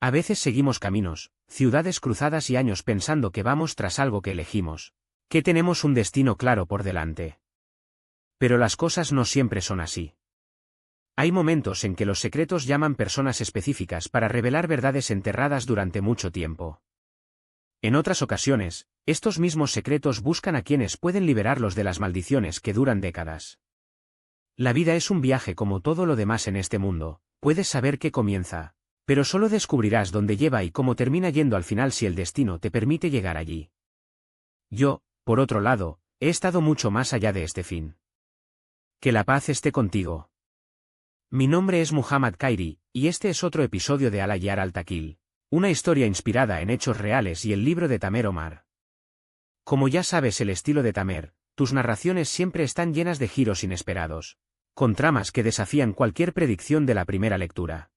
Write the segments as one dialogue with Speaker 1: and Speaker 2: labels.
Speaker 1: A veces seguimos caminos, ciudades cruzadas y años pensando que vamos tras algo que elegimos, que tenemos un destino claro por delante. Pero las cosas no siempre son así. Hay momentos en que los secretos llaman personas específicas para revelar verdades enterradas durante mucho tiempo. En otras ocasiones, estos mismos secretos buscan a quienes pueden liberarlos de las maldiciones que duran décadas. La vida es un viaje como todo lo demás en este mundo, puedes saber qué comienza, pero solo descubrirás dónde lleva y cómo termina yendo al final si el destino te permite llegar allí. Yo, por otro lado, he estado mucho más allá de este fin. Que la paz esté contigo. Mi nombre es Muhammad Khairi, y este es otro episodio de Al-Ayar al-Thaqil, una historia inspirada en hechos reales y el libro de Tamer Omar. Como ya sabes el estilo de Tamer, tus narraciones siempre están llenas de giros inesperados, con tramas que desafían cualquier predicción de la primera lectura.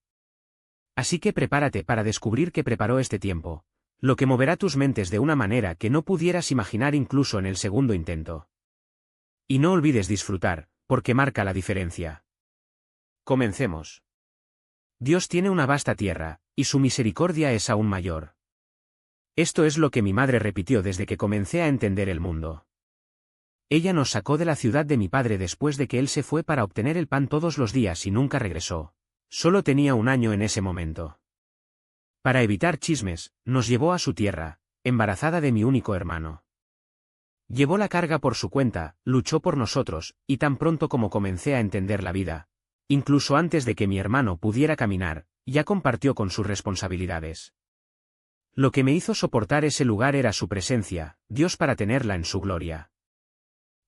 Speaker 1: Así que prepárate para descubrir qué preparó este tiempo, lo que moverá tus mentes de una manera que no pudieras imaginar incluso en el segundo intento. Y no olvides disfrutar, porque marca la diferencia. Comencemos. Dios tiene una vasta tierra, y su misericordia es aún mayor. Esto es lo que mi madre repitió desde que comencé a entender el mundo. Ella nos sacó de la ciudad de mi padre después de que él se fue para obtener el pan todos los días y nunca regresó. Solo tenía 1 año en ese momento. Para evitar chismes, nos llevó a su tierra, embarazada de mi único hermano. Llevó la carga por su cuenta, luchó por nosotros, y tan pronto como comencé a entender la vida, incluso antes de que mi hermano pudiera caminar, ya compartió con sus responsabilidades. Lo que me hizo soportar ese lugar era su presencia, Dios para tenerla en su gloria.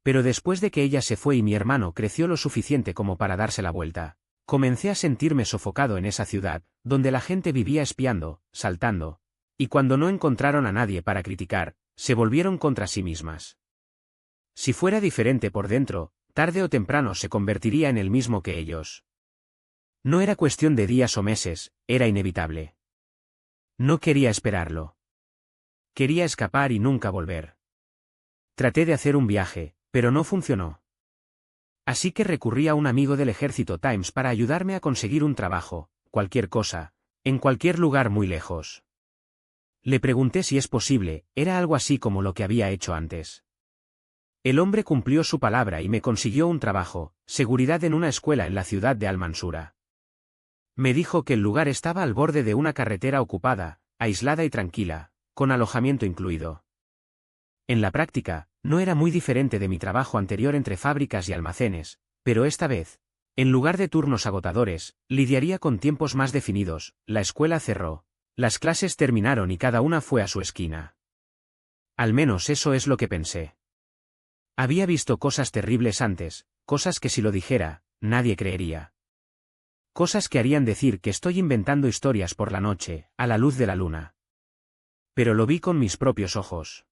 Speaker 1: Pero después de que ella se fue y mi hermano creció lo suficiente como para darse la vuelta, comencé a sentirme sofocado en esa ciudad, donde la gente vivía espiando, saltando, y cuando no encontraron a nadie para criticar, se volvieron contra sí mismas. Si fuera diferente por dentro, tarde o temprano se convertiría en el mismo que ellos. No era cuestión de días o meses, era inevitable. No quería esperarlo. Quería escapar y nunca volver. Traté de hacer un viaje, pero no funcionó. Así que recurrí a un amigo del ejército Times para ayudarme a conseguir un trabajo, cualquier cosa, en cualquier lugar muy lejos. Le pregunté si es posible, era algo así como lo que había hecho antes. El hombre cumplió su palabra y me consiguió un trabajo, seguridad en una escuela en la ciudad de Al-Mansura. Me dijo que el lugar estaba al borde de una carretera ocupada, aislada y tranquila, con alojamiento incluido. En la práctica, no era muy diferente de mi trabajo anterior entre fábricas y almacenes, pero esta vez, en lugar de turnos agotadores, lidiaría con tiempos más definidos. La escuela cerró, las clases terminaron y cada una fue a su esquina. Al menos eso es lo que pensé. Había visto cosas terribles antes, cosas que si lo dijera, nadie creería. Cosas que harían decir que estoy inventando historias por la noche, a la luz de la luna. Pero lo vi con mis propios ojos.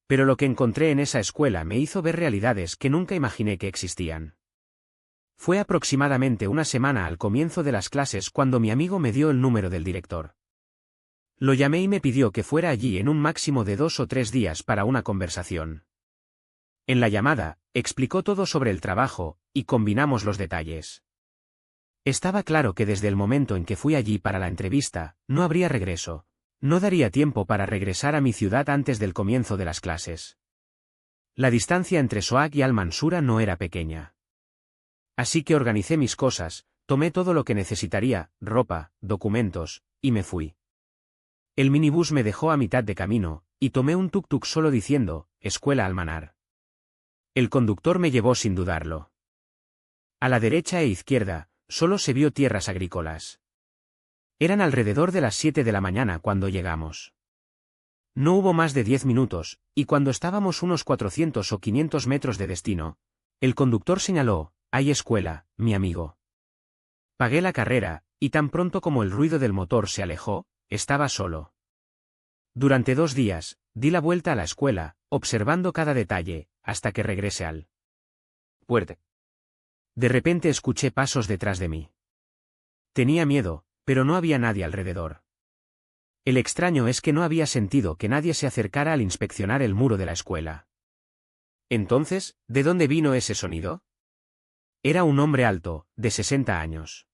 Speaker 1: Pero lo que encontré en esa escuela me hizo ver realidades que nunca imaginé que existían. Fue aproximadamente una semana al comienzo de las clases cuando mi amigo me dio el número del director. Lo llamé y me pidió que fuera allí en un máximo de 2 o 3 días para una conversación. En la llamada, explicó todo sobre el trabajo, y combinamos los detalles. Estaba claro que desde el momento en que fui allí para la entrevista, no habría regreso. No daría tiempo para regresar a mi ciudad antes del comienzo de las clases. La distancia entre Sohag y Al-Mansura no era pequeña. Así que organicé mis cosas, tomé todo lo que necesitaría, ropa, documentos, y me fui. El minibús me dejó a mitad de camino, y tomé un tuk-tuk solo diciendo, Escuela Al-Manar. El conductor me llevó sin dudarlo. A la derecha e izquierda, solo se vio tierras agrícolas. Eran alrededor de las 7 de la mañana cuando llegamos. No hubo más de 10 minutos, y cuando estábamos unos 400 o 500 metros de destino, el conductor señaló, hay escuela, mi amigo. Pagué la carrera, y tan pronto como el ruido del motor se alejó, estaba solo. Durante 2 días, di la vuelta a la escuela, observando cada detalle, hasta que regresé al puerta. De repente escuché pasos detrás de mí. Tenía miedo, pero no había nadie alrededor. El extraño es que no había sentido que nadie se acercara al inspeccionar el muro de la escuela. Entonces, ¿de dónde vino ese sonido? Era un hombre alto, de 60 años.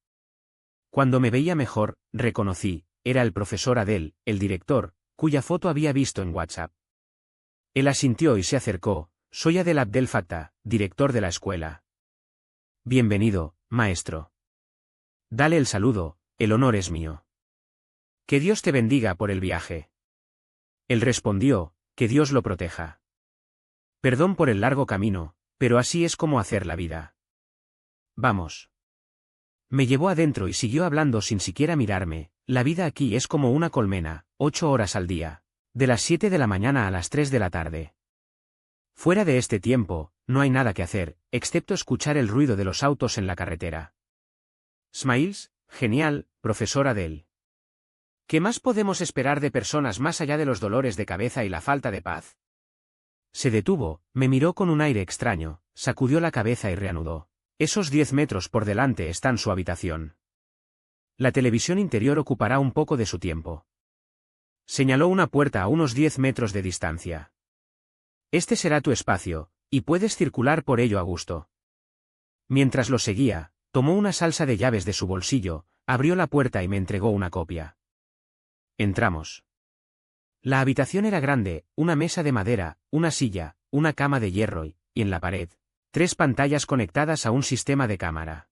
Speaker 1: Cuando me veía mejor, reconocí, era el profesor Adel, el director, cuya foto había visto en WhatsApp. Él asintió y se acercó. Soy Adel Abdel Fattah, director de la escuela. Bienvenido, maestro. Dale el saludo, el honor es mío. Que Dios te bendiga por el viaje. Él respondió, que Dios lo proteja. Perdón por el largo camino, pero así es como hacer la vida. Vamos. Me llevó adentro y siguió hablando sin siquiera mirarme. La vida aquí es como una colmena, 8 horas al día, de las 7 de la mañana a las 3 de la tarde. Fuera de este tiempo, no hay nada que hacer, excepto escuchar el ruido de los autos en la carretera. Smiles, genial, profesor Adel. ¿Qué más podemos esperar de personas más allá de los dolores de cabeza y la falta de paz? Se detuvo, me miró con un aire extraño, sacudió la cabeza y reanudó. Esos 10 metros por delante están su habitación. La televisión interior ocupará un poco de su tiempo. Señaló una puerta a unos 10 metros de distancia. Este será tu espacio, y puedes circular por ello a gusto. Mientras lo seguía, tomó una salsa de llaves de su bolsillo, abrió la puerta y me entregó una copia. Entramos. La habitación era grande, una mesa de madera, una silla, una cama de hierro y, en la pared, 3 pantallas conectadas a un sistema de cámara.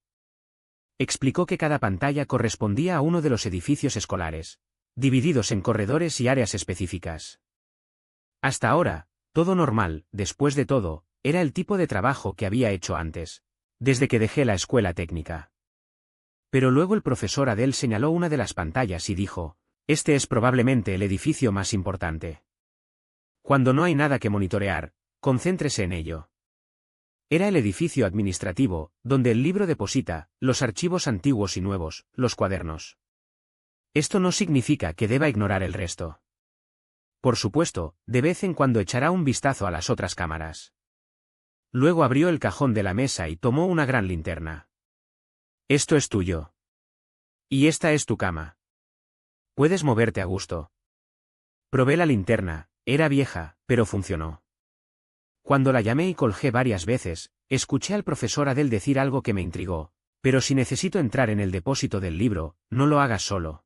Speaker 1: Explicó que cada pantalla correspondía a uno de los edificios escolares, divididos en corredores y áreas específicas. Hasta ahora, todo normal, después de todo, era el tipo de trabajo que había hecho antes, desde que dejé la escuela técnica. Pero luego el profesor Adel señaló una de las pantallas y dijo, este es probablemente el edificio más importante. Cuando no hay nada que monitorear, concéntrese en ello. Era el edificio administrativo, donde el libro deposita los archivos antiguos y nuevos, los cuadernos. Esto no significa que deba ignorar el resto. Por supuesto, de vez en cuando echará un vistazo a las otras cámaras. Luego abrió el cajón de la mesa y tomó una gran linterna. Esto es tuyo. Y esta es tu cama. Puedes moverte a gusto. Probé la linterna, era vieja, pero funcionó. Cuando la llamé y colgué varias veces, escuché al profesor Adel decir algo que me intrigó, pero si necesito entrar en el depósito del libro, no lo hagas solo.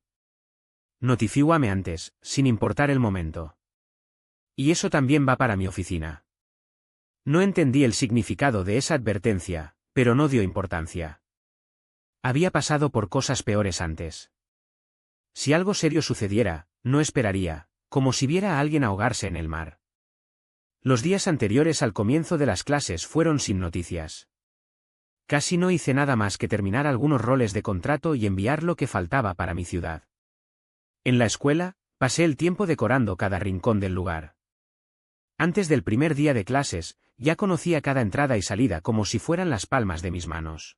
Speaker 1: Notifícame antes, sin importar el momento. Y eso también va para mi oficina. No entendí el significado de esa advertencia, pero no dio importancia. Había pasado por cosas peores antes. Si algo serio sucediera, no esperaría, como si viera a alguien ahogarse en el mar. Los días anteriores al comienzo de las clases fueron sin noticias. Casi no hice nada más que terminar algunos roles de contrato y enviar lo que faltaba para mi ciudad. En la escuela, pasé el tiempo decorando cada rincón del lugar. Antes del primer día de clases, ya conocía cada entrada y salida como si fueran las palmas de mis manos.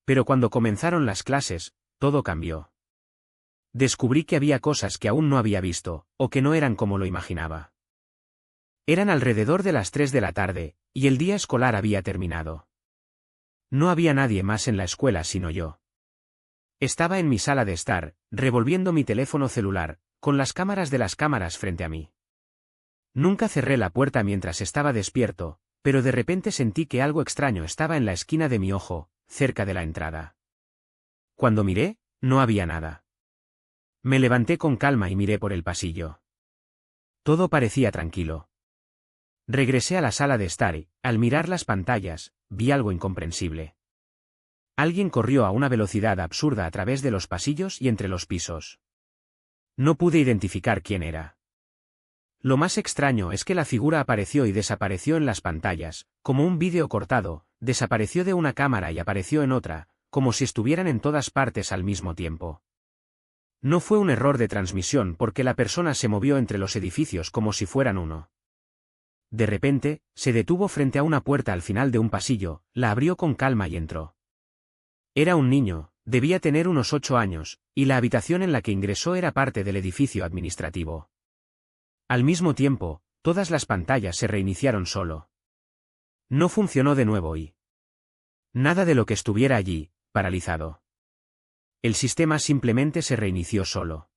Speaker 1: Pero cuando comenzaron las clases, todo cambió. Descubrí que había cosas que aún no había visto, o que no eran como lo imaginaba. Eran alrededor de las 3 de la tarde, y el día escolar había terminado. No había nadie más en la escuela sino yo. Estaba en mi sala de estar, revolviendo mi teléfono celular, con las cámaras de las cámaras frente a mí. Nunca cerré la puerta mientras estaba despierto, pero de repente sentí que algo extraño estaba en la esquina de mi ojo, cerca de la entrada. Cuando miré, no había nada. Me levanté con calma y miré por el pasillo. Todo parecía tranquilo. Regresé a la sala de estar y, al mirar las pantallas, vi algo incomprensible. Alguien corrió a una velocidad absurda a través de los pasillos y entre los pisos. No pude identificar quién era. Lo más extraño es que la figura apareció y desapareció en las pantallas, como un vídeo cortado, desapareció de una cámara y apareció en otra, como si estuvieran en todas partes al mismo tiempo. No fue un error de transmisión porque la persona se movió entre los edificios como si fueran uno. De repente, se detuvo frente a una puerta al final de un pasillo, la abrió con calma y entró. Era un niño, debía tener unos 8 años, y la habitación en la que ingresó era parte del edificio administrativo. Al mismo tiempo, todas las pantallas se reiniciaron solo. No funcionó de nuevo y nada de lo que estuviera allí, paralizado. El sistema simplemente se reinició solo.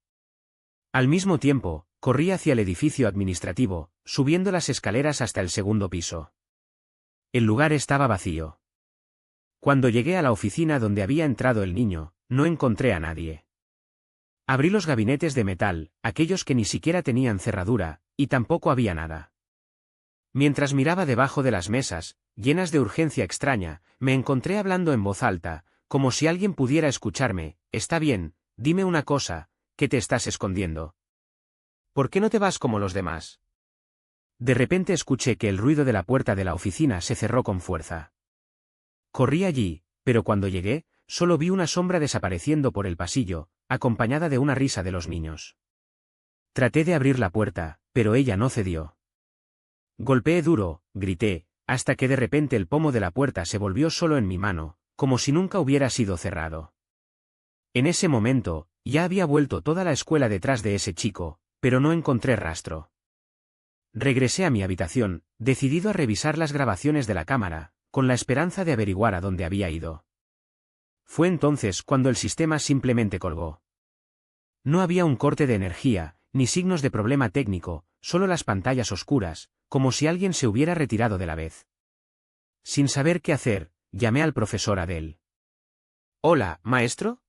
Speaker 1: Al mismo tiempo, corrí hacia el edificio administrativo, subiendo las escaleras hasta el segundo piso. El lugar estaba vacío. Cuando llegué a la oficina donde había entrado el niño, no encontré a nadie. Abrí los gabinetes de metal, aquellos que ni siquiera tenían cerradura, y tampoco había nada. Mientras miraba debajo de las mesas, llenas de urgencia extraña, me encontré hablando en voz alta, como si alguien pudiera escucharme. Está bien, dime una cosa, ¿qué te estás escondiendo? ¿Por qué no te vas como los demás? De repente escuché que el ruido de la puerta de la oficina se cerró con fuerza. Corrí allí, pero cuando llegué, solo vi una sombra desapareciendo por el pasillo, acompañada de una risa de los niños. Traté de abrir la puerta, pero ella no cedió. Golpeé duro, grité, hasta que de repente el pomo de la puerta se volvió solo en mi mano, como si nunca hubiera sido cerrado. En ese momento, ya había vuelto toda la escuela detrás de ese chico, pero no encontré rastro. Regresé a mi habitación, decidido a revisar las grabaciones de la cámara, con la esperanza de averiguar a dónde había ido. Fue entonces cuando el sistema simplemente colgó. No había un corte de energía, ni signos de problema técnico, solo las pantallas oscuras, como si alguien se hubiera retirado de la vez. Sin saber qué hacer, llamé al profesor Adel. «Hola, maestro.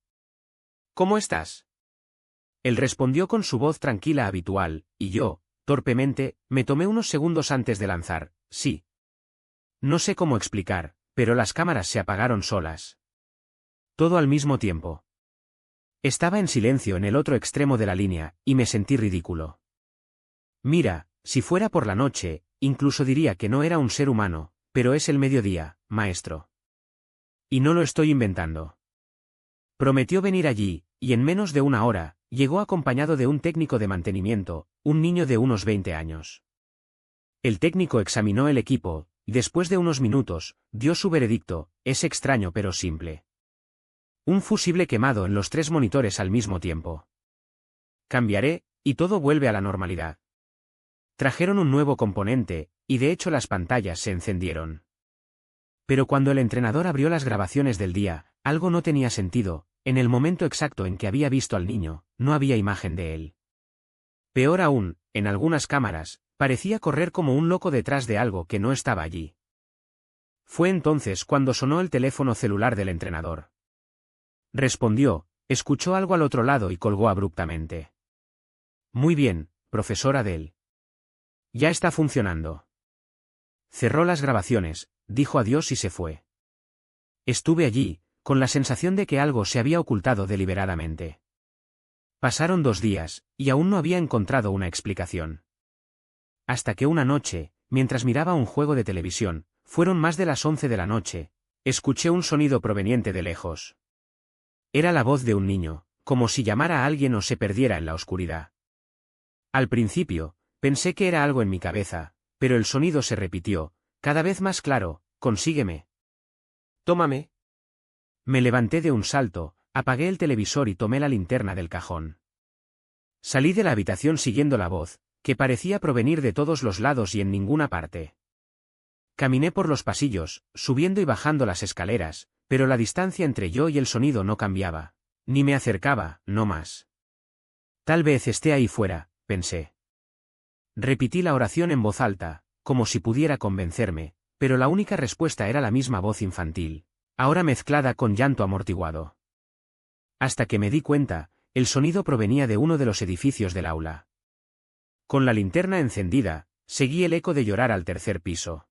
Speaker 1: ¿Cómo estás?» Él respondió con su voz tranquila habitual, y yo, torpemente, me tomé unos segundos antes de lanzar, sí. No sé cómo explicar, pero las cámaras se apagaron solas. Todo al mismo tiempo. Estaba en silencio en el otro extremo de la línea, y me sentí ridículo. Mira, si fuera por la noche, incluso diría que no era un ser humano, pero es el mediodía, maestro. Y no lo estoy inventando. Prometió venir allí, y en menos de una hora, llegó acompañado de un técnico de mantenimiento, un niño de unos 20 años. El técnico examinó el equipo, y después de unos minutos, dio su veredicto: es extraño pero simple. Un fusible quemado en los 3 monitores al mismo tiempo. Cambiaré, y todo vuelve a la normalidad. Trajeron un nuevo componente, y de hecho las pantallas se encendieron. Pero cuando el entrenador abrió las grabaciones del día, algo no tenía sentido. En el momento exacto en que había visto al niño, no había imagen de él. Peor aún, en algunas cámaras, parecía correr como un loco detrás de algo que no estaba allí. Fue entonces cuando sonó el teléfono celular del entrenador. Respondió, escuchó algo al otro lado y colgó abruptamente. Muy bien, profesor Adel. Ya está funcionando. Cerró las grabaciones, dijo adiós y se fue. Estuve allí, con la sensación de que algo se había ocultado deliberadamente. Pasaron 2 días, y aún no había encontrado una explicación. Hasta que una noche, mientras miraba un juego de televisión, fueron más de las 11 de la noche, escuché un sonido proveniente de lejos. Era la voz de un niño, como si llamara a alguien o se perdiera en la oscuridad. Al principio, pensé que era algo en mi cabeza, pero el sonido se repitió, cada vez más claro: «Consígueme. Tómame». Me levanté de un salto, apagué el televisor y tomé la linterna del cajón. Salí de la habitación siguiendo la voz, que parecía provenir de todos los lados y en ninguna parte. Caminé por los pasillos, subiendo y bajando las escaleras, pero la distancia entre yo y el sonido no cambiaba, ni me acercaba, no más. Tal vez esté ahí fuera, pensé. Repetí la oración en voz alta, como si pudiera convencerme, pero la única respuesta era la misma voz infantil, ahora mezclada con llanto amortiguado. Hasta que me di cuenta, el sonido provenía de uno de los edificios del aula. Con la linterna encendida, seguí el eco de llorar al 3er piso.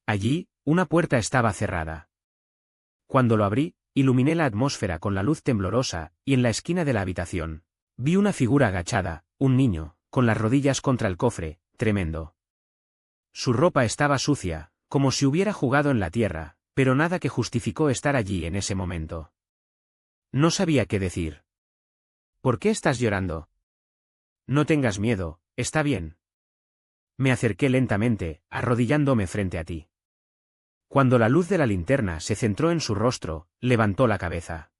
Speaker 1: Allí, una puerta estaba cerrada. Cuando lo abrí, iluminé la atmósfera con la luz temblorosa, y en la esquina de la habitación, vi una figura agachada, un niño, con las rodillas contra el cofre, tremendo. Su ropa estaba sucia, como si hubiera jugado en la tierra, pero nada que justificó estar allí en ese momento. No sabía qué decir. ¿Por qué estás llorando? No tengas miedo, está bien. Me acerqué lentamente, arrodillándome frente a ti. Cuando la luz de la linterna se centró en su rostro, levantó la cabeza.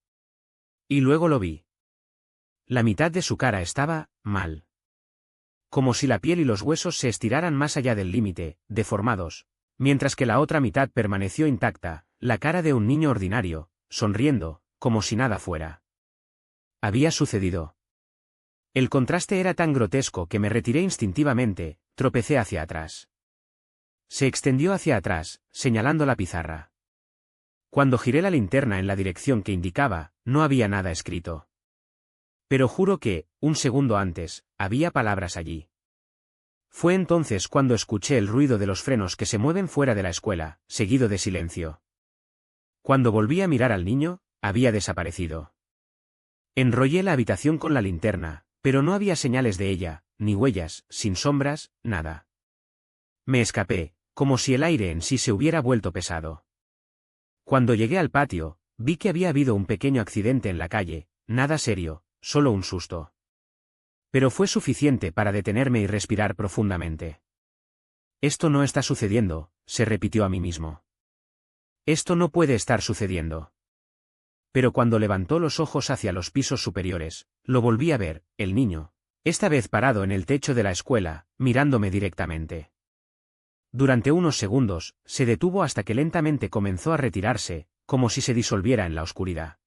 Speaker 1: Y luego lo vi. La mitad de su cara estaba mal. Como si la piel y los huesos se estiraran más allá del límite, deformados, mientras que la otra mitad permaneció intacta, la cara de un niño ordinario, sonriendo, como si nada fuera. Había sucedido. El contraste era tan grotesco que me retiré instintivamente, tropecé hacia atrás. Se extendió hacia atrás, señalando la pizarra. Cuando giré la linterna en la dirección que indicaba, no había nada escrito. Pero juro que, un segundo antes, había palabras allí. Fue entonces cuando escuché el ruido de los frenos que se mueven fuera de la escuela, seguido de silencio. Cuando volví a mirar al niño, había desaparecido. Enrollé la habitación con la linterna, pero no había señales de ella, ni huellas, sin sombras, nada. Me escapé, como si el aire en sí se hubiera vuelto pesado. Cuando llegué al patio, vi que había habido un pequeño accidente en la calle, nada serio, solo un susto. Pero fue suficiente para detenerme y respirar profundamente. Esto no está sucediendo, se repitió a mí mismo. Esto no puede estar sucediendo. Pero cuando levantó los ojos hacia los pisos superiores, lo volví a ver, el niño, esta vez parado en el techo de la escuela, mirándome directamente. Durante unos segundos, se detuvo hasta que lentamente comenzó a retirarse, como si se disolviera en la oscuridad.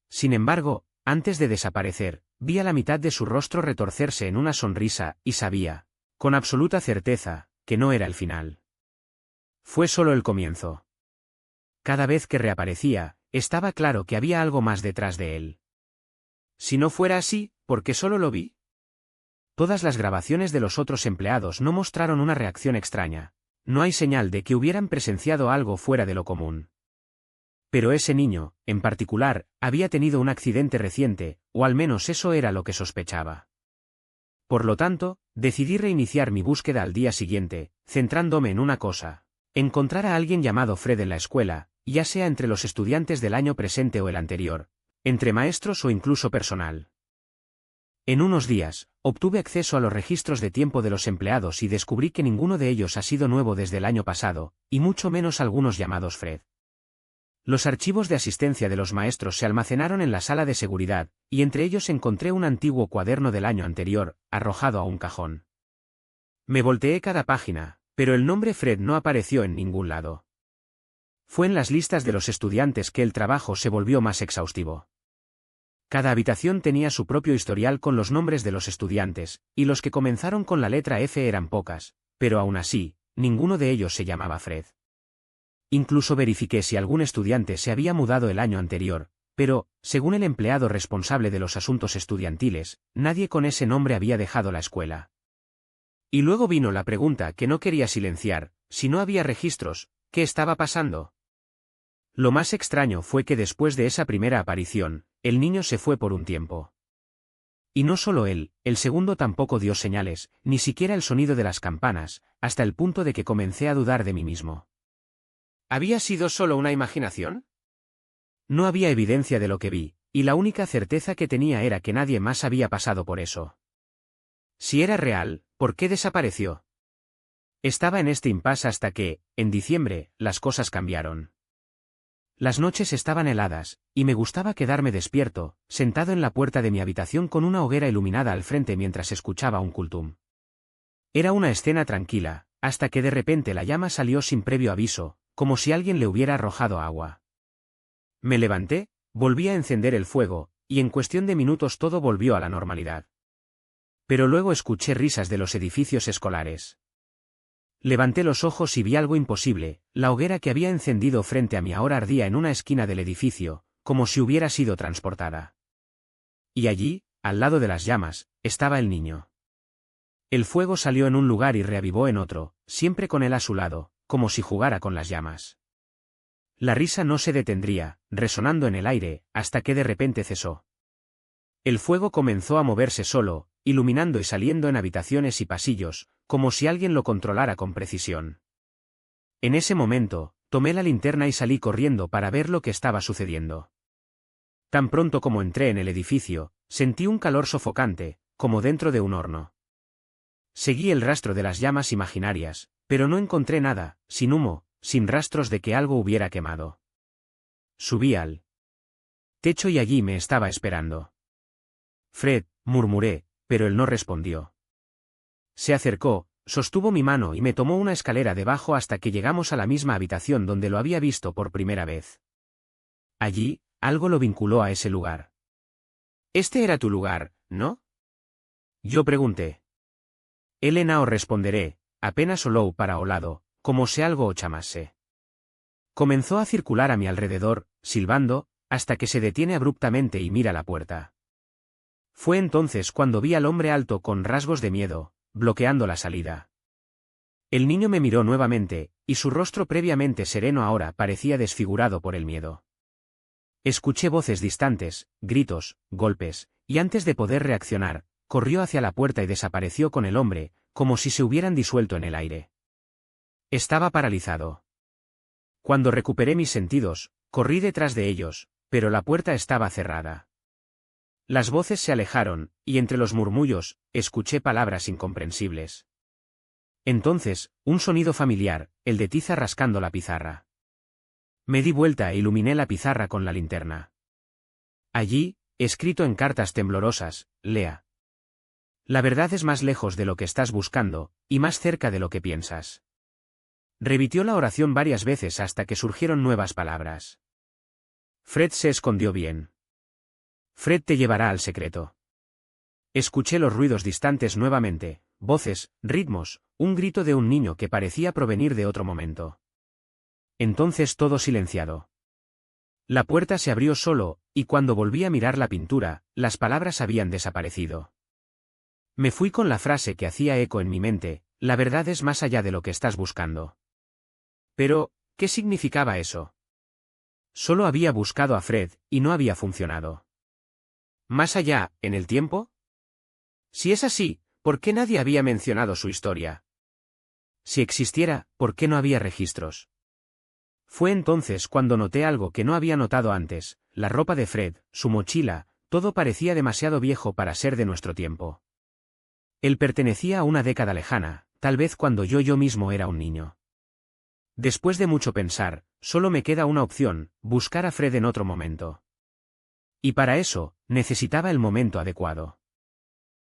Speaker 1: Sin embargo, antes de desaparecer, vi a la mitad de su rostro retorcerse en una sonrisa, y sabía, con absoluta certeza, que no era el final. Fue solo el comienzo. Cada vez que reaparecía, estaba claro que había algo más detrás de él. Si no fuera así, ¿por qué solo lo vi? Todas las grabaciones de los otros empleados no mostraron una reacción extraña. No hay señal de que hubieran presenciado algo fuera de lo común. Pero ese niño, en particular, había tenido un accidente reciente, o al menos eso era lo que sospechaba. Por lo tanto, decidí reiniciar mi búsqueda al día siguiente, centrándome en una cosa: encontrar a alguien llamado Fred en la escuela, ya sea entre los estudiantes del año presente o el anterior, entre maestros o incluso personal. En unos días, obtuve acceso a los registros de tiempo de los empleados y descubrí que ninguno de ellos ha sido nuevo desde el año pasado, y mucho menos algunos llamados Fred. Los archivos de asistencia de los maestros se almacenaron en la sala de seguridad, y entre ellos encontré un antiguo cuaderno del año anterior, arrojado a un cajón. Me volteé cada página, pero el nombre Fred no apareció en ningún lado. Fue en las listas de los estudiantes que el trabajo se volvió más exhaustivo. Cada habitación tenía su propio historial con los nombres de los estudiantes, y los que comenzaron con la letra F eran pocas, pero aún así, ninguno de ellos se llamaba Fred. Incluso verifiqué si algún estudiante se había mudado el año anterior, pero, según el empleado responsable de los asuntos estudiantiles, nadie con ese nombre había dejado la escuela. Y luego vino la pregunta que no quería silenciar: si no había registros, ¿qué estaba pasando? Lo más extraño fue que después de esa primera aparición, el niño se fue por un tiempo. Y no solo él, el segundo tampoco dio señales, ni siquiera el sonido de las campanas, hasta el punto de que comencé a dudar de mí mismo. ¿Había sido solo una imaginación? No había evidencia de lo que vi, y la única certeza que tenía era que nadie más había pasado por eso. Si era real, ¿por qué desapareció? Estaba en este impasse hasta que, en diciembre, las cosas cambiaron. Las noches estaban heladas, y me gustaba quedarme despierto, sentado en la puerta de mi habitación con una hoguera iluminada al frente mientras escuchaba un cultum. Era una escena tranquila, hasta que de repente la llama salió sin previo aviso, como si alguien le hubiera arrojado agua. Me levanté, volví a encender el fuego, y en cuestión de minutos todo volvió a la normalidad. Pero luego escuché risas de los edificios escolares. Levanté los ojos y vi algo imposible: la hoguera que había encendido frente a mí ahora ardía en una esquina del edificio, como si hubiera sido transportada. Y allí, al lado de las llamas, estaba el niño. El fuego salió en un lugar y reavivó en otro, siempre con él a su lado, como si jugara con las llamas. La risa no se detendría, resonando en el aire, hasta que de repente cesó. El fuego comenzó a moverse solo, iluminando y saliendo en habitaciones y pasillos, como si alguien lo controlara con precisión. En ese momento, tomé la linterna y salí corriendo para ver lo que estaba sucediendo. Tan pronto como entré en el edificio, sentí un calor sofocante, como dentro de un horno. Seguí el rastro de las llamas imaginarias, pero no encontré nada, sin humo, sin rastros de que algo hubiera quemado. Subí al techo y allí me estaba esperando. Fred, murmuré, pero él no respondió. Se acercó, sostuvo mi mano y me tomó una escalera debajo hasta que llegamos a la misma habitación donde lo había visto por primera vez. Allí, algo lo vinculó a ese lugar. «Este era tu lugar, ¿no?», yo pregunté. «Elena o responderé», apenas oló para o lado, como si algo o chamase. Comenzó a circular a mi alrededor, silbando, hasta que se detiene abruptamente y mira la puerta. Fue entonces cuando vi al hombre alto con rasgos de miedo, bloqueando la salida. El niño me miró nuevamente, y su rostro previamente sereno ahora parecía desfigurado por el miedo. Escuché voces distantes, gritos, golpes, y antes de poder reaccionar, corrió hacia la puerta y desapareció con el hombre, como si se hubieran disuelto en el aire. Estaba paralizado. Cuando recuperé mis sentidos, corrí detrás de ellos, pero la puerta estaba cerrada. Las voces se alejaron, y entre los murmullos, escuché palabras incomprensibles. Entonces, un sonido familiar, el de tiza rascando la pizarra. Me di vuelta e iluminé la pizarra con la linterna. Allí, escrito en cartas temblorosas, lea. La verdad es más lejos de lo que estás buscando, y más cerca de lo que piensas. Repitió la oración varias veces hasta que surgieron nuevas palabras. Fred se escondió bien. Fred te llevará al secreto. Escuché los ruidos distantes nuevamente, voces, ritmos, un grito de un niño que parecía provenir de otro momento. Entonces todo silenciado. La puerta se abrió solo, y cuando volví a mirar la pintura, las palabras habían desaparecido. Me fui con la frase que hacía eco en mi mente, la verdad es más allá de lo que estás buscando. Pero, ¿qué significaba eso? Solo había buscado a Fred, y no había funcionado. ¿Más allá, en el tiempo? Si es así, ¿por qué nadie había mencionado su historia? Si existiera, ¿por qué no había registros? Fue entonces cuando noté algo que no había notado antes, la ropa de Fred, su mochila, todo parecía demasiado viejo para ser de nuestro tiempo. Él pertenecía a una década lejana, tal vez cuando yo mismo era un niño. Después de mucho pensar, solo me queda una opción, buscar a Fred en otro momento. Y para eso, necesitaba el momento adecuado.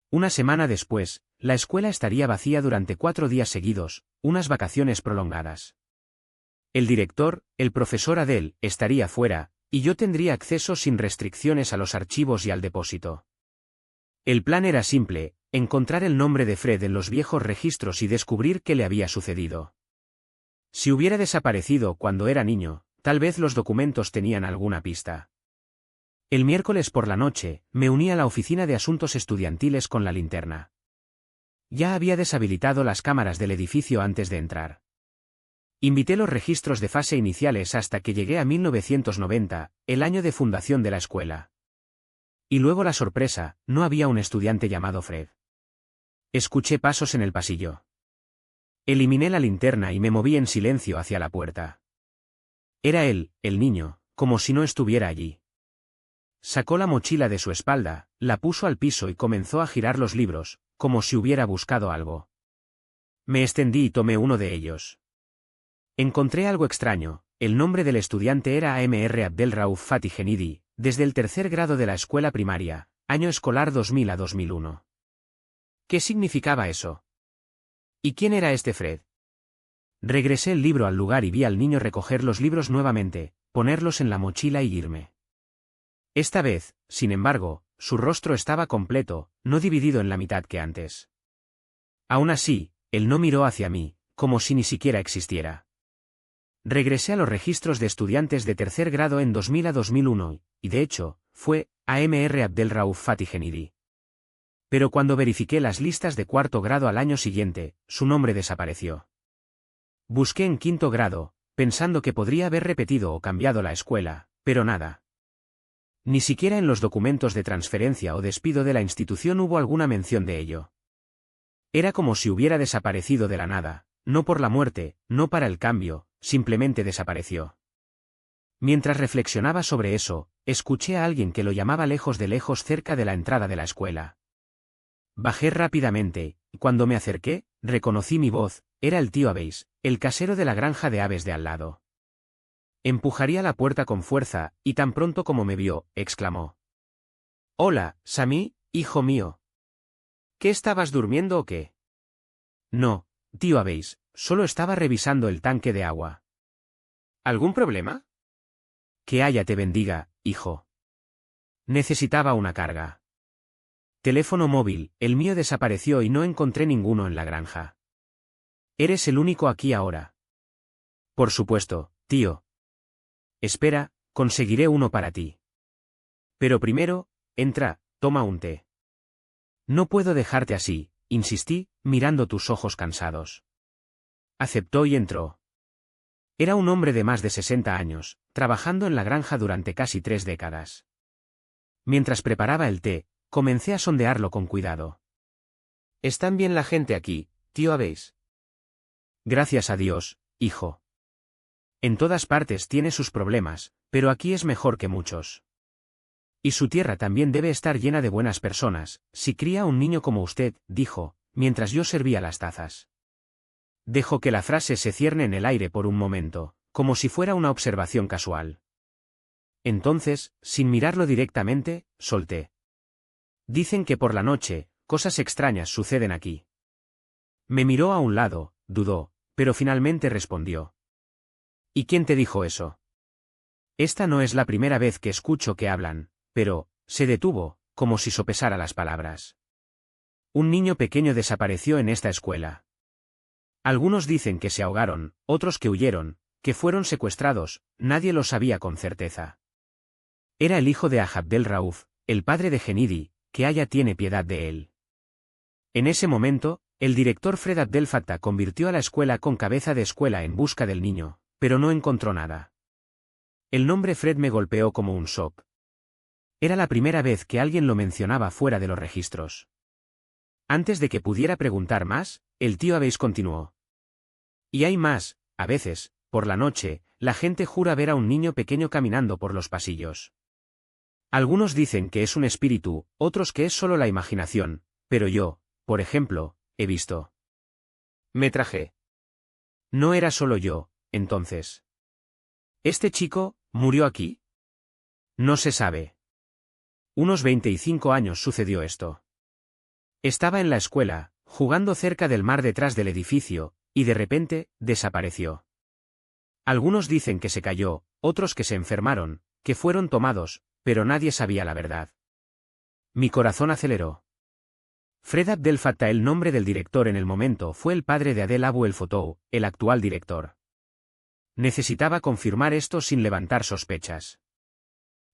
Speaker 1: Una semana después, la escuela estaría vacía durante 4 días seguidos, unas vacaciones prolongadas. El director, el profesor Adele, estaría fuera, y yo tendría acceso sin restricciones a los archivos y al depósito. El plan era simple, encontrar el nombre de Fred en los viejos registros y descubrir qué le había sucedido. Si hubiera desaparecido cuando era niño, tal vez los documentos tenían alguna pista. El miércoles por la noche, me uní a la oficina de asuntos estudiantiles con la linterna. Ya había deshabilitado las cámaras del edificio antes de entrar. Invité los registros de fase iniciales hasta que llegué a 1990, el año de fundación de la escuela. Y luego la sorpresa, no había un estudiante llamado Fred. Escuché pasos en el pasillo. Eliminé la linterna y me moví en silencio hacia la puerta. Era él, el niño, como si no estuviera allí. Sacó la mochila de su espalda, la puso al piso y comenzó a girar los libros, como si hubiera buscado algo. Me extendí y tomé uno de ellos. Encontré algo extraño, el nombre del estudiante era Amr Abdel Rauf Fatih Henidi, desde el 3er grado de la escuela primaria, año escolar 2000 a 2001. ¿Qué significaba eso? ¿Y quién era este Fred? Regresé el libro al lugar y vi al niño recoger los libros nuevamente, ponerlos en la mochila y irme. Esta vez, sin embargo, su rostro estaba completo, no dividido en la mitad que antes. Aún así, él no miró hacia mí, como si ni siquiera existiera. Regresé a los registros de estudiantes de 3er grado en 2000 a 2001, y de hecho, fue Amr Abdel Rauf Fatih Henidi. Pero cuando verifiqué las listas de 4º grado al año siguiente, su nombre desapareció. Busqué en 5º grado, pensando que podría haber repetido o cambiado la escuela, pero nada. Ni siquiera en los documentos de transferencia o despido de la institución hubo alguna mención de ello. Era como si hubiera desaparecido de la nada, no por la muerte, no para el cambio, simplemente desapareció. Mientras reflexionaba sobre eso, escuché a alguien que lo llamaba lejos de lejos cerca de la entrada de la escuela. Bajé rápidamente, y cuando me acerqué, reconocí mi voz, era el tío Abeis, el casero de la granja de aves de al lado. Empujaría la puerta con fuerza, y tan pronto como me vio, exclamó. «Hola, Sammy, hijo mío. ¿Qué estabas durmiendo o qué?» «No, tío Abeis, solo estaba revisando el tanque de agua». «¿Algún problema?» «Que haya te bendiga, hijo». Necesitaba una carga. Teléfono móvil, el mío desapareció y no encontré ninguno en la granja. ¿Eres el único aquí ahora? Por supuesto, tío. Espera, conseguiré uno para ti. Pero primero, entra, toma un té. No puedo dejarte así, insistí, mirando tus ojos cansados. Aceptó y entró. Era un hombre de más de 60 años, trabajando en la granja durante casi 3 décadas. Mientras preparaba el té, comencé a sondearlo con cuidado. ¿Están bien la gente aquí, tío Abbés? Gracias a Dios, hijo. En todas partes tiene sus problemas, pero aquí es mejor que muchos. Y su tierra también debe estar llena de buenas personas, si cría un niño como usted, dijo, mientras yo servía las tazas. Dejó que la frase se cierne en el aire por un momento, como si fuera una observación casual. Entonces, sin mirarlo directamente, solté. Dicen que por la noche, cosas extrañas suceden aquí. Me miró a un lado, dudó, pero finalmente respondió. ¿Y quién te dijo eso? Esta no es la primera vez que escucho que hablan, pero, se detuvo, como si sopesara las palabras. Un niño pequeño desapareció en esta escuela. Algunos dicen que se ahogaron, otros que huyeron, que fueron secuestrados, nadie lo sabía con certeza. Era el hijo de Abdel Rauf, el padre de Genidi, que Haya tiene piedad de él. En ese momento, el director Fred Abdel Fattah convirtió a la escuela con cabeza de escuela en busca del niño, pero no encontró nada. El nombre Fred me golpeó como un shock. Era la primera vez que alguien lo mencionaba fuera de los registros. Antes de que pudiera preguntar más, el tío Abbés continuó. Y hay más, a veces, por la noche, la gente jura ver a un niño pequeño caminando por los pasillos. Algunos dicen que es un espíritu, otros que es solo la imaginación, pero yo, por ejemplo, he visto. Me traje. No era solo yo, entonces. ¿Este chico murió aquí? No se sabe. Unos 25 años sucedió esto. Estaba en la escuela, jugando cerca del mar detrás del edificio, y de repente, desapareció. Algunos dicen que se cayó, otros que se enfermaron, que fueron tomados, pero nadie sabía la verdad. Mi corazón aceleró. Fred Abdel Fattah, el nombre del director en el momento, fue el padre de Adel Abu El Fotou, el actual director. Necesitaba confirmar esto sin levantar sospechas.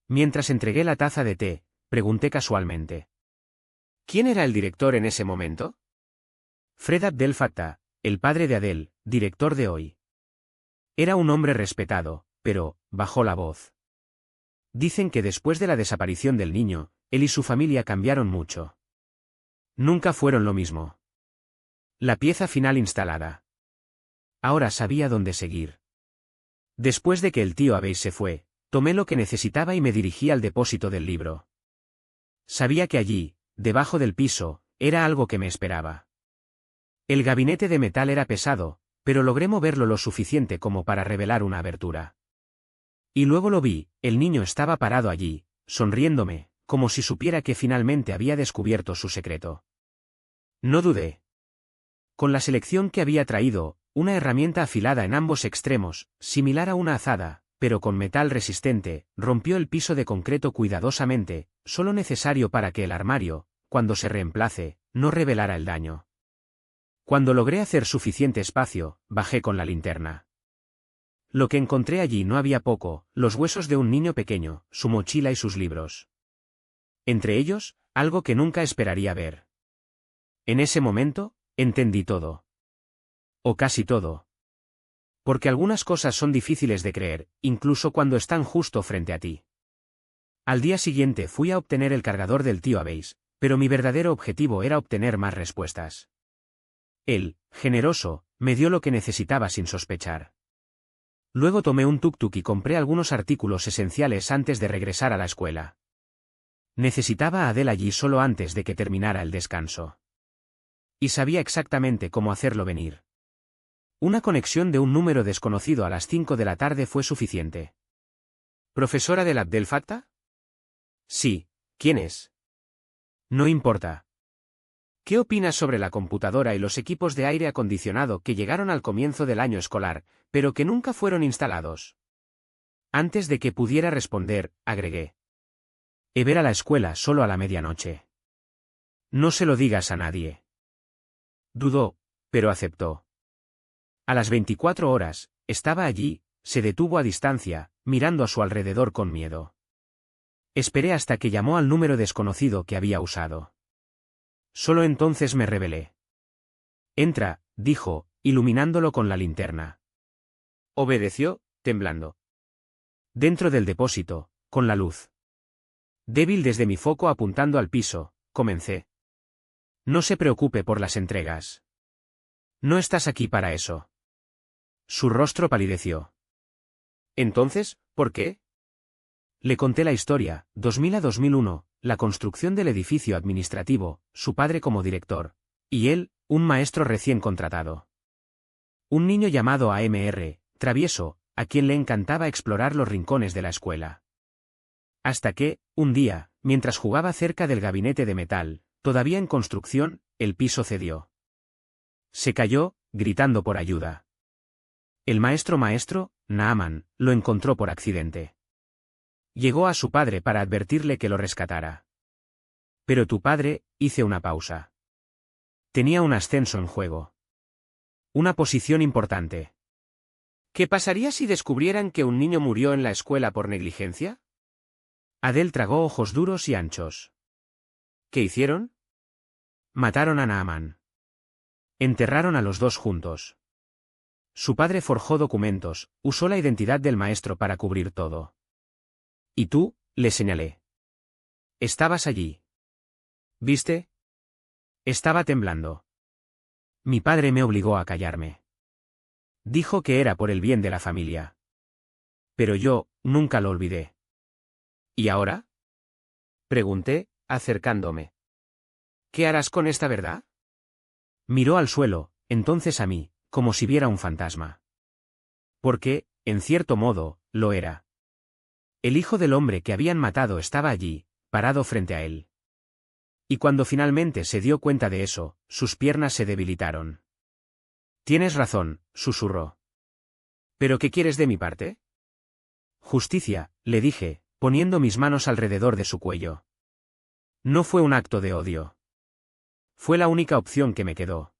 Speaker 1: Mientras entregué la taza de té, pregunté casualmente. ¿Quién era el director en ese momento? Fred Abdel Fattah, el padre de Adel, director de hoy. Era un hombre respetado, pero, bajó la voz. Dicen que después de la desaparición del niño, él y su familia cambiaron mucho. Nunca fueron lo mismo. La pieza final instalada. Ahora sabía dónde seguir. Después de que el tío Abbés se fue, tomé lo que necesitaba y me dirigí al depósito del libro. Sabía que allí, debajo del piso, era algo que me esperaba. El gabinete de metal era pesado, pero logré moverlo lo suficiente como para revelar una abertura. Y luego lo vi, el niño estaba parado allí, sonriéndome, como si supiera que finalmente había descubierto su secreto. No dudé. Con la selección que había traído, una herramienta afilada en ambos extremos, similar a una azada, pero con metal resistente, rompió el piso de concreto cuidadosamente, solo necesario para que el armario, cuando se reemplace, no revelara el daño. Cuando logré hacer suficiente espacio, bajé con la linterna. Lo que encontré allí no había poco, los huesos de un niño pequeño, su mochila y sus libros. Entre ellos, algo que nunca esperaría ver. En ese momento, entendí todo. O casi todo. Porque algunas cosas son difíciles de creer, incluso cuando están justo frente a ti. Al día siguiente fui a obtener el cargador del tío Abbés, pero mi verdadero objetivo era obtener más respuestas. Él, generoso, me dio lo que necesitaba sin sospechar. Luego tomé un tuk-tuk y compré algunos artículos esenciales antes de regresar a la escuela. Necesitaba a Adel allí solo antes de que terminara el descanso. Y sabía exactamente cómo hacerlo venir. Una conexión de un número desconocido a las 5 de la tarde fue suficiente. ¿Profesora del Abdel Fattah? Sí, ¿quién es? No importa. ¿Qué opinas sobre la computadora y los equipos de aire acondicionado que llegaron al comienzo del año escolar, pero que nunca fueron instalados? Antes de que pudiera responder, agregué. He ver a la escuela solo a la medianoche. No se lo digas a nadie. Dudó, pero aceptó. A las 24 horas, estaba allí, se detuvo a distancia, mirando a su alrededor con miedo. Esperé hasta que llamó al número desconocido que había usado. Solo entonces me rebelé. Entra, dijo, iluminándolo con la linterna. Obedeció, temblando. Dentro del depósito, con la luz débil desde mi foco apuntando al piso, comencé. No se preocupe por las entregas. No estás aquí para eso. Su rostro palideció. Entonces, ¿por qué? Le conté la historia, 2000 a 2001, la construcción del edificio administrativo, su padre como director. Y él, un maestro recién contratado. Un niño llamado AMR, travieso, a quien le encantaba explorar los rincones de la escuela. Hasta que, un día, mientras jugaba cerca del gabinete de metal, todavía en construcción, el piso cedió. Se cayó, gritando por ayuda. El maestro, Naaman, lo encontró por accidente. Llegó a su padre para advertirle que lo rescatara. Pero tu padre, hice una pausa. Tenía un ascenso en juego. Una posición importante. ¿Qué pasaría si descubrieran que un niño murió en la escuela por negligencia? Adel tragó ojos duros y anchos. ¿Qué hicieron? Mataron a Naaman. Enterraron a los dos juntos. Su padre forjó documentos, usó la identidad del maestro para cubrir todo. ¿Y tú? Le señalé. Estabas allí. ¿Viste? Estaba temblando. Mi padre me obligó a callarme. Dijo que era por el bien de la familia. Pero yo, nunca lo olvidé. ¿Y ahora? Pregunté, acercándome. ¿Qué harás con esta verdad? Miró al suelo, entonces a mí, como si viera un fantasma. Porque, en cierto modo, lo era. El hijo del hombre que habían matado estaba allí, parado frente a él. Y cuando finalmente se dio cuenta de eso, sus piernas se debilitaron. Tienes razón, susurró. ¿Pero qué quieres de mi parte? Justicia, le dije, poniendo mis manos alrededor de su cuello. No fue un acto de odio. Fue la única opción que me quedó.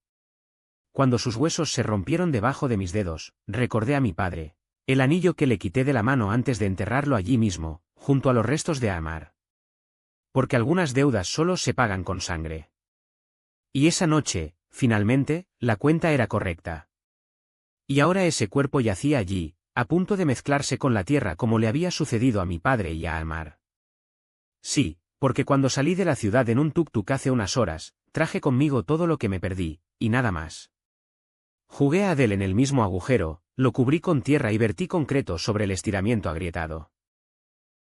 Speaker 1: Cuando sus huesos se rompieron debajo de mis dedos, recordé a mi padre, el anillo que le quité de la mano antes de enterrarlo allí mismo, junto a los restos de Amar. Porque algunas deudas solo se pagan con sangre. Y esa noche, finalmente, la cuenta era correcta. Y ahora ese cuerpo yacía allí, a punto de mezclarse con la tierra como le había sucedido a mi padre y a Amar. Sí, porque cuando salí de la ciudad en un tuk-tuk hace unas horas, traje conmigo todo lo que me perdí, y nada más. Jugué a Adel en el mismo agujero, lo cubrí con tierra y vertí concreto sobre el estiramiento agrietado.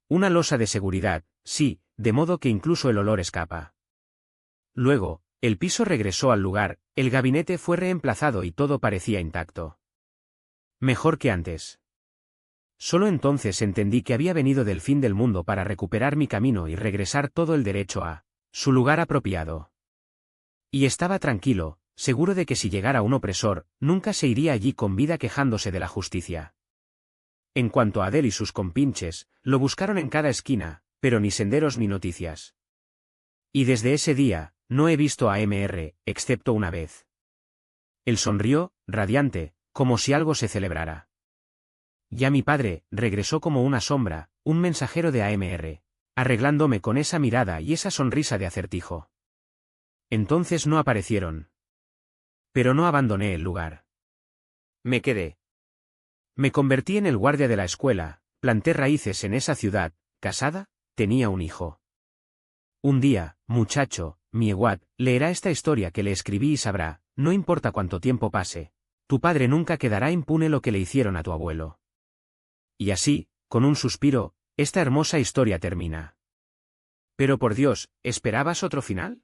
Speaker 1: Una losa de seguridad, sí, de modo que incluso el olor escapa. Luego, el piso regresó al lugar, el gabinete fue reemplazado y todo parecía intacto. Mejor que antes. Solo entonces entendí que había venido del fin del mundo para recuperar mi camino y regresar todo el derecho a su lugar apropiado. Y estaba tranquilo, seguro de que si llegara un opresor, nunca se iría allí con vida quejándose de la justicia. En cuanto a Adel y sus compinches, lo buscaron en cada esquina, pero ni senderos ni noticias. Y desde ese día, no he visto a MR, excepto una vez. Él sonrió, radiante, como si algo se celebrara. Ya mi padre, regresó como una sombra, un mensajero de AMR, arreglándome con esa mirada y esa sonrisa de acertijo. Entonces no aparecieron. Pero no abandoné el lugar. Me quedé. Me convertí en el guardia de la escuela, planté raíces en esa ciudad, casada, tenía un hijo. Un día, muchacho, mi Ewad, leerá esta historia que le escribí y sabrá, no importa cuánto tiempo pase, tu padre nunca quedará impune lo que le hicieron a tu abuelo. Y así, con un suspiro, esta hermosa historia termina. Pero por Dios, ¿esperabas otro final?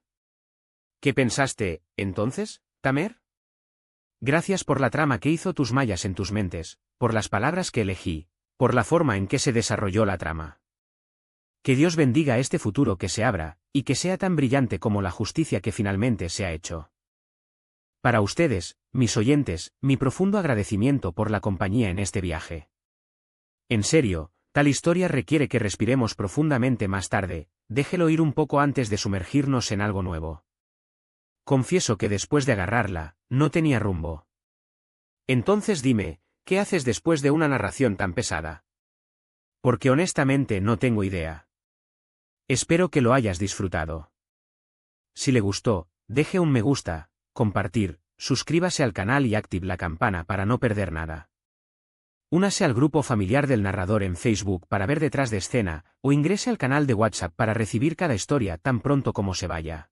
Speaker 1: ¿Qué pensaste, entonces, Tamer? Gracias por la trama que hizo tus mayas en tus mentes, por las palabras que elegí, por la forma en que se desarrolló la trama. Que Dios bendiga este futuro que se abra, y que sea tan brillante como la justicia que finalmente se ha hecho. Para ustedes, mis oyentes, mi profundo agradecimiento por la compañía en este viaje. En serio, tal historia requiere que respiremos profundamente más tarde, déjelo ir un poco antes de sumergirnos en algo nuevo. Confieso que después de agarrarla, no tenía rumbo. Entonces dime, ¿qué haces después de una narración tan pesada? Porque honestamente no tengo idea. Espero que lo hayas disfrutado. Si le gustó, Deje un me gusta, compartir, suscríbase al canal y active la campana para no perder nada. Únase al grupo familiar del narrador en Facebook para ver detrás de escena, o ingrese al canal de WhatsApp para recibir cada historia tan pronto como se vaya.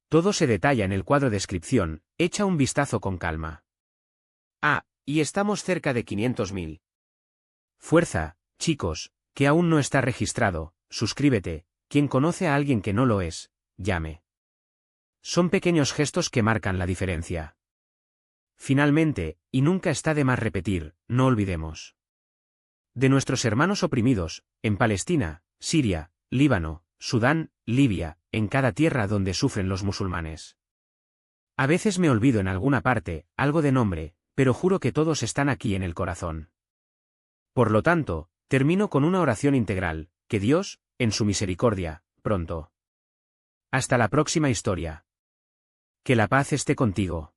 Speaker 1: Todo se detalla en el cuadro de descripción, echa un vistazo con calma. Ah, y estamos cerca de 500.000. Fuerza, chicos, que aún no está registrado, suscríbete, quien conoce a alguien que no lo es, llame. Son pequeños gestos que marcan la diferencia. Finalmente, y nunca está de más repetir, no olvidemos de nuestros hermanos oprimidos, en Palestina, Siria, Líbano, Sudán, Libia, en cada tierra donde sufren los musulmanes. A veces me olvido en alguna parte, algo de nombre, pero juro que todos están aquí en el corazón. Por lo tanto, termino con una oración integral, que Dios, en su misericordia, pronto. Hasta la próxima historia. Que la paz esté contigo.